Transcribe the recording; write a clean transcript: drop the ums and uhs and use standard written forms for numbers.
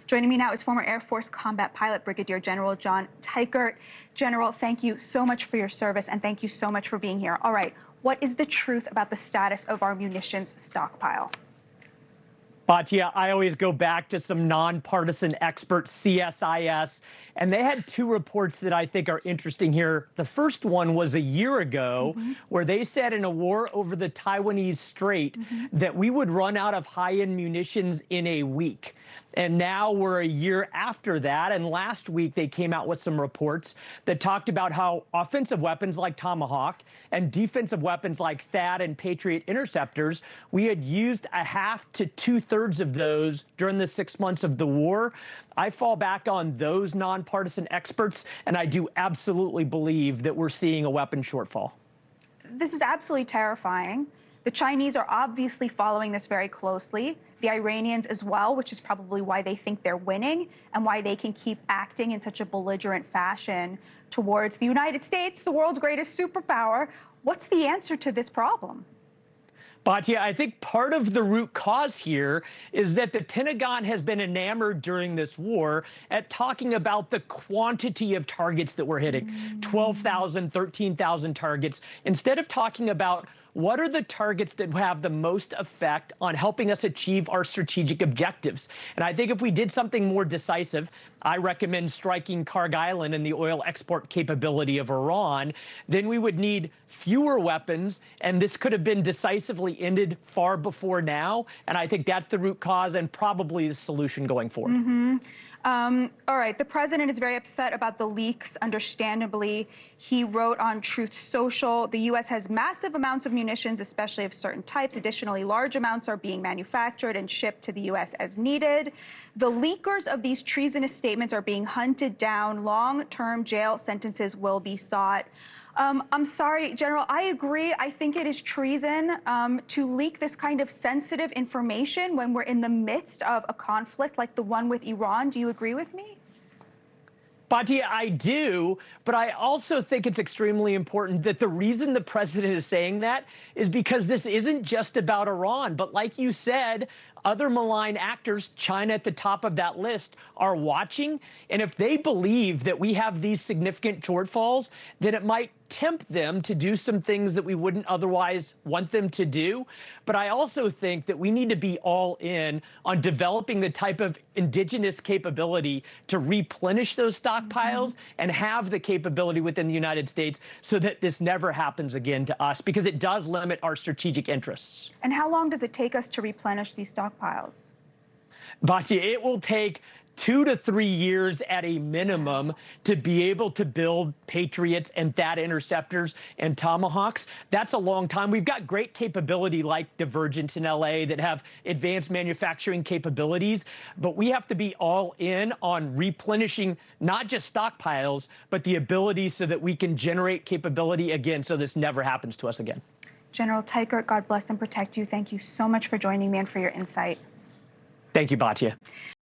Joining me now is former Air Force combat pilot Brigadier General John Teichert. General, thank you so much for your service, and thank you so much for being here. All right, what is the truth about the status of our munitions stockpile? Batya, I always go back to some nonpartisan experts, CSIS, and they had two reports that I think are interesting here. The first one was a year ago, where they said in a war over the Taiwanese Strait that we would run out of high-end munitions in a week. And now we're a year after that, and last week they came out with some reports that talked about how offensive weapons like Tomahawk and defensive weapons like THAAD and Patriot interceptors, we had used a half to two-thirds of those during the 6 months of the war. I fall back on those nonpartisan experts, and I do absolutely believe that we're seeing a weapon shortfall. This is absolutely terrifying. The Chinese are obviously following this very closely. The Iranians as well, which is probably why they think they're winning and why they can keep acting in such a belligerent fashion towards the United States, the world's greatest superpower. What's the answer to this problem? Batya, I think part of the root cause here is that the Pentagon has been enamored during this war at talking about the quantity of targets that we're hitting, 12,000, 13,000 targets, instead of talking about what are the targets that have the most effect on helping us achieve our strategic objectives. And I think if we did something more decisive, I recommend striking Karg Island and the oil export capability of Iran, then we would need fewer weapons, and this could have been decisively ended far before now. And I think that's the root cause and probably the solution going forward. All right, the president is very upset about the leaks, understandably. He wrote on Truth Social, the U.S. has massive amounts of munitions, especially of certain types. Additionally, large amounts are being manufactured and shipped to the U.S. as needed. The leakers of these treasonous statements are being hunted down. Long-term jail sentences will be sought. I'm sorry, General, I agree. I think it is treason to leak this kind of sensitive information when we're in the midst of a conflict like the one with Iran. Do you agree with me? Batya, I do, but I also think it's extremely important that the reason the president is saying that is because this isn't just about Iran, but like you said, other malign actors, China at the top of that list, are watching. And if they believe that we have these significant shortfalls, then it might tempt them to do some things that we wouldn't otherwise want them to do. But I also think that we need to be all in on developing the type of indigenous capability to replenish those stockpiles and have the capability within the United States so that this never happens again to us, because it does limit our strategic interests. And how long does it take us to replenish these stockpiles? Batya, it will take 2 to 3 years at a minimum to be able to build Patriots and THAAD interceptors and Tomahawks. That's a long time. We've got great capability like Divergent in LA that have advanced manufacturing capabilities, but we have to be all in on replenishing not just stockpiles, but the ability so that we can generate capability again so this never happens to us again. General Teichert, God bless and protect you. Thank you so much for joining me and for your insight. Thank you, Batya.